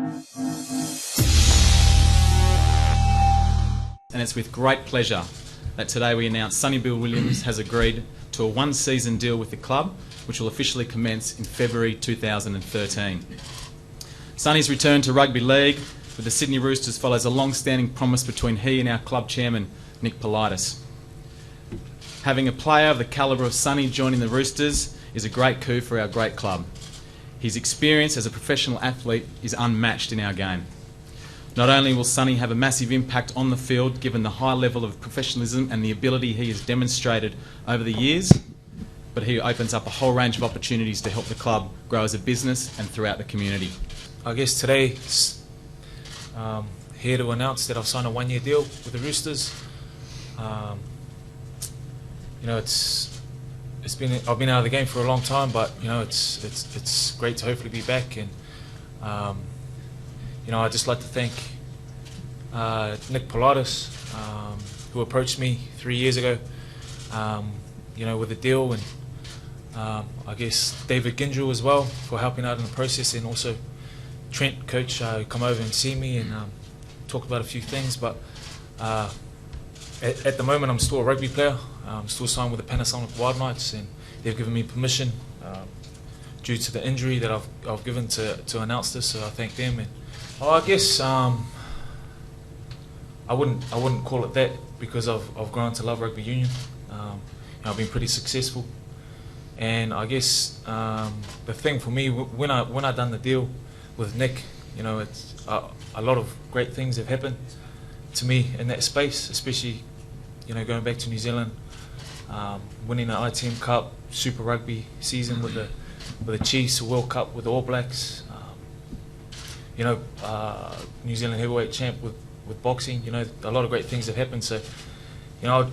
And it's with great pleasure that today we announce Sonny Bill Williams has agreed to a one-season deal with the club, which will officially commence in February 2013. Sonny's return to rugby league with the Sydney Roosters follows a long-standing promise between he and our club chairman, Nick Politis. Having a player of the calibre of Sonny joining the Roosters is a great coup for our great club. His experience as a professional athlete is unmatched in our game. Not only will Sonny have a massive impact on the field given the high level of professionalism and the ability he has demonstrated over the years, but he opens up a whole range of opportunities to help the club grow as a business and throughout the community. I guess today it's here to announce that I've signed a one-year deal with the Roosters. You know, I've been out of the game for a long time, but you know, it's great to hopefully be back. And you know, I'd just like to thank Nick Politis, who approached me 3 years ago, you know, with a deal, and I guess David Gindrell as well for helping out in the process, and also Trent, coach, who come over and see me and talk about a few things. But at the moment, I'm still a rugby player. I'm still signed with the Panasonic Wild Knights, and they've given me permission due to the injury that I've given to announce this. So I thank them. And I guess I wouldn't call it that, because I've grown to love rugby union. You know, I've been pretty successful, and I guess the thing for me when I done the deal with Nick, you know, it's a lot of great things have happened to me in that space, especially, you know, going back to New Zealand, winning the ITM Cup, Super Rugby season with the Chiefs, World Cup with the All Blacks, you know, New Zealand heavyweight champ with boxing. You know, a lot of great things have happened. So, you know,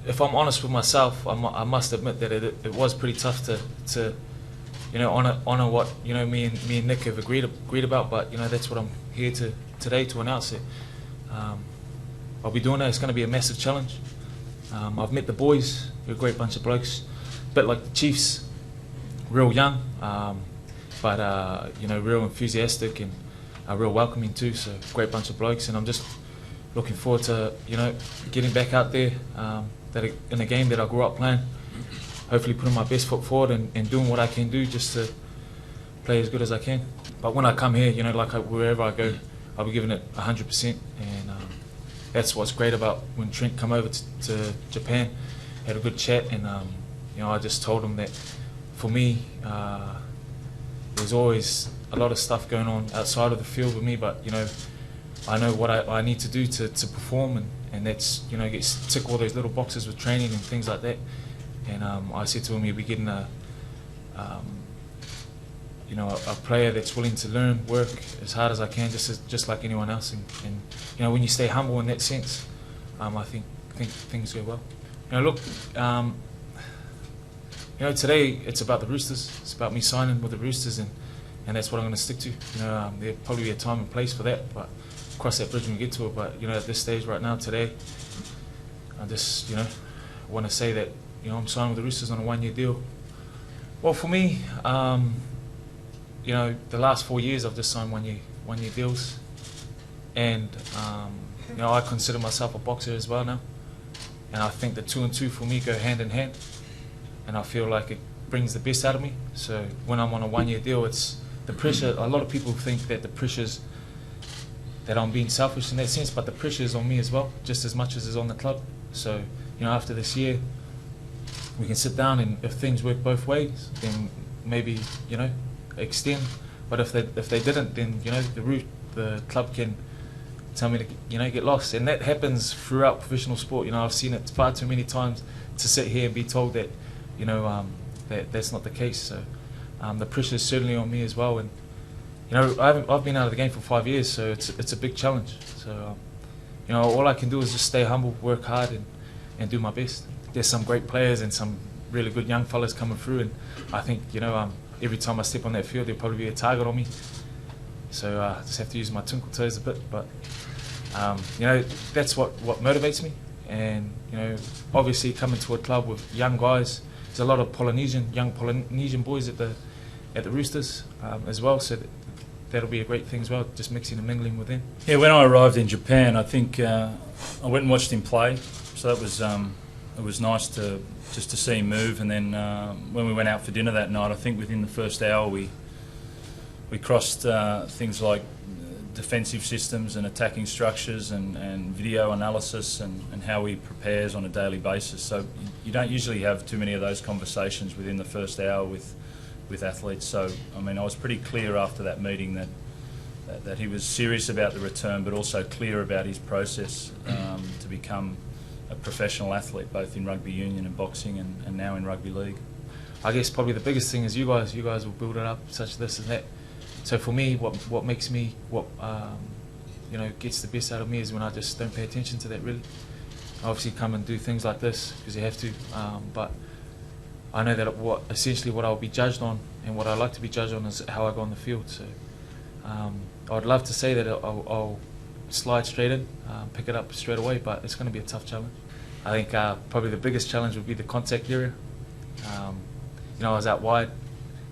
if I'm honest with myself, I must admit that it was pretty tough to you know, honor what, you know, me and Nick have agreed about. But you know, that's what I'm here today to announce it. I'll be doing that. It's going to be a massive challenge. I've met the boys. They're a great bunch of blokes, a bit like the Chiefs, real young, but you know, real enthusiastic and real welcoming too. So great bunch of blokes, and I'm just looking forward to, you know, getting back out there in a game that I grew up playing. Hopefully putting my best foot forward and doing what I can do just to play as good as I can. But when I come here, you know, like wherever I go, I'll be giving it 100%, and that's what's great about when Trent come over to Japan. Had a good chat, and you know, I just told him that for me, there's always a lot of stuff going on outside of the field with me, but you know, I know what I need to do to perform, and that's, you know, tick all those little boxes with training and things like that. And I said to him, he'll be getting you know, a player that's willing to learn, work as hard as I can, just like anyone else. And you know, when you stay humble in that sense, I think things go well. You know, look, you know, today it's about the Roosters. It's about me signing with the Roosters, and that's what I'm going to stick to. You know, there'll probably be a time and place for that, but cross that bridge when we get to it. But you know, at this stage right now, today, I just, you know, want to say that, you know, I'm signing with the Roosters on a one-year deal. Well, for me, you know, the last 4 years I've just signed one-year deals, and you know, I consider myself a boxer as well now, and I think the 2 and 2 for me go hand in hand, and I feel like it brings the best out of me. So when I'm on a one-year deal, it's the pressure. A lot of people think that the pressure's that I'm being selfish in that sense, but the pressure is on me as well, just as much as it's on the club. So, you know, after this year, we can sit down, and if things work both ways, then maybe, you know, extend. But if they didn't, then, you know, the club can tell me to, you know, get lost. And that happens throughout professional sport. You know, I've seen it far too many times to sit here and be told that, you know, that's not the case. So the pressure is certainly on me as well. And you know, I've been out of the game for 5 years, so it's a big challenge. So you know, all I can do is just stay humble, work hard, and do my best. There's some great players and some really good young fellas coming through, and I think, you know, every time I step on that field, there'll probably be a target on me. So I just have to use my twinkle toes a bit, but you know, that's what motivates me. And you know, obviously coming to a club with young guys, there's a lot of young Polynesian boys at the Roosters as well. So that'll be a great thing as well, just mixing and mingling with them. Yeah, when I arrived in Japan, I think I went and watched him play, so that was it was nice to just to see him move. And then when we went out for dinner that night, I think within the first hour we crossed things like defensive systems and attacking structures and video analysis and how he prepares on a daily basis. So you don't usually have too many of those conversations within the first hour with athletes. So I mean, I was pretty clear after that meeting that he was serious about the return, but also clear about his process to become a professional athlete, both in rugby union and boxing, and now in rugby league. I guess probably the biggest thing is you guys will build it up, such this and that. So for me, what makes me, gets the best out of me is when I just don't pay attention to that, really. I obviously come and do things like this because you have to, but I know that essentially what I'll be judged on and what I like to be judged on is how I go on the field. So I'd love to say that I'll slide straight in, pick it up straight away, but it's going to be a tough challenge. I think probably the biggest challenge would be the contact area. I was out wide,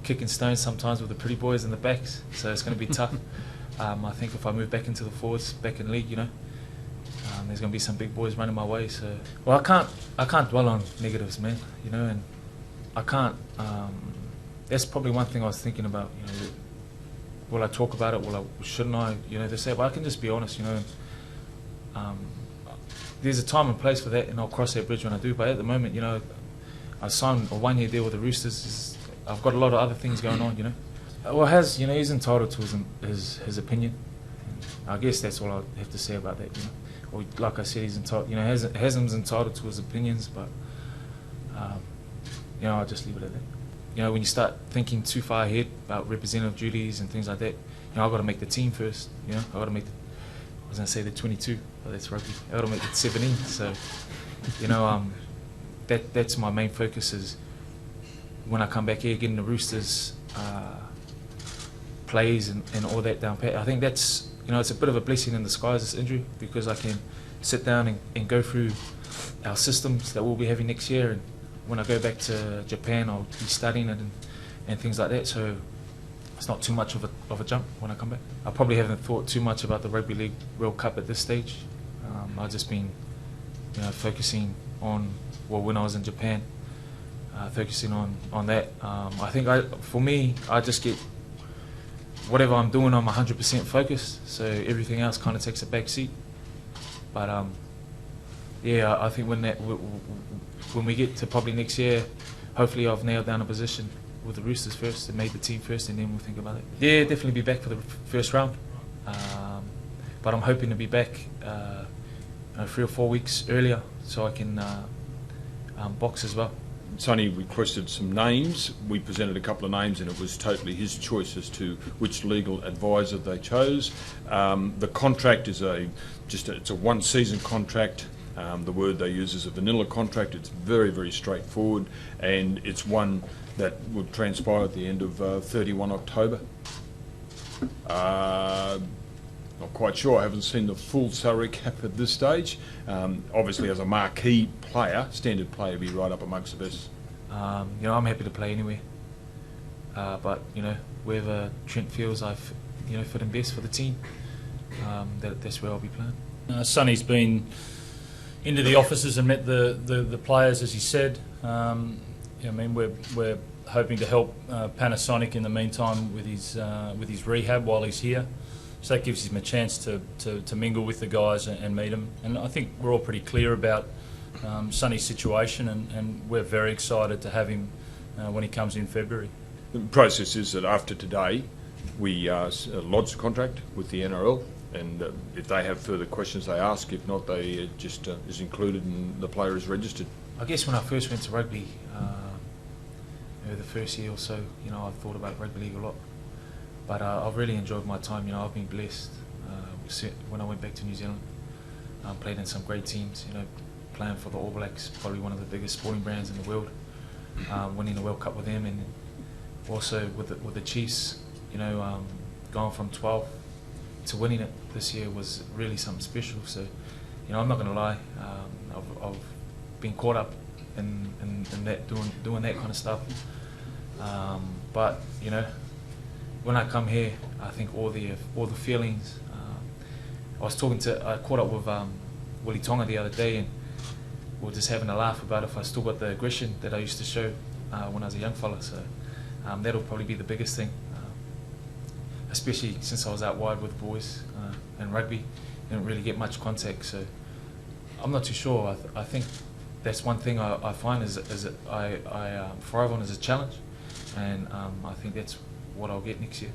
kicking stones sometimes with the pretty boys in the backs, so it's going to be tough. I think if I move back into the forwards, back in league, there's going to be some big boys running my way. So, well, I can't dwell on negatives, man. And I can't. That's probably one thing I was thinking about. Will I talk about it? Shouldn't I? They say, well, I can just be honest. There's a time and place for that, and I'll cross that bridge when I do. But at the moment, I signed a 1-year deal with the Roosters. I've got a lot of other things going on, Well, he's entitled to his opinion. I guess that's all I have to say about that, Or like I said, he's entitled. Hasm's entitled to his opinions, but I'll just leave it at that. When you start thinking too far ahead about representative duties and things like that, I've got to make the team first. I've got to make I was going to say the 22, but that's rugby. I've got to make the 17. So, that's my main focus is when I come back here, getting the Roosters plays and all that down pat. I think that's, it's a bit of a blessing in disguise, this injury, because I can sit down and go through our systems that we'll be having next year. And when I go back to Japan, I'll be studying it and things like that. So it's not too much of a jump when I come back. I probably haven't thought too much about the Rugby League World Cup at this stage. I've just been, focusing on, when I was in Japan, focusing on that. I think for me, I just get whatever I'm doing, I'm 100% focused. So everything else kind of takes a back seat. But I think when we get to probably next year, hopefully I've nailed down a position with the Roosters first and made the team first, and then we'll think about it. Yeah, definitely be back for the first round. But I'm hoping to be back 3 or 4 weeks earlier so I can box as well. Sonny requested some names. We presented a couple of names, and it was totally his choice as to which legal advisor they chose. The contract is it's a 1-season contract. The word they use is a vanilla contract. It's very, very straightforward, and it's one that would transpire at the end of 31 October. Not quite sure. I haven't seen the full salary cap at this stage. Obviously, as a marquee player, standard player, would be right up amongst the best. I'm happy to play anywhere. But wherever Trent feels I fit in best for the team, that's where I'll be playing. Sonny's been into the offices and met the players, as he said. We're hoping to help Panasonic in the meantime with his rehab while he's here. So that gives him a chance to mingle with the guys and meet them. And I think we're all pretty clear about Sonny's situation, and we're very excited to have him when he comes in February. The process is that after today, we lodge the contract with the NRL, and if they have further questions, they ask. If not, they just is included and the player is registered. I guess when I first went to rugby, the first year or so, I thought about rugby league a lot. But I've really enjoyed my time. I've been blessed. When I went back to New Zealand, played in some great teams. Playing for the All Blacks, probably one of the biggest sporting brands in the world. Winning the World Cup with them, and also with the Chiefs. Going from 12 to winning it this year was really something special. So, I'm not going to lie. I've been caught up in that doing that kind of stuff. But when I come here, I think all the feelings. I caught up with Willie Tonga the other day, and we were just having a laugh about if I still got the aggression that I used to show when I was a young fella. So that'll probably be the biggest thing, especially since I was out wide with the boys in rugby. Didn't really get much contact, so I'm not too sure. I think that's one thing I find is that I thrive on as a challenge, and I think that's what I'll get next year.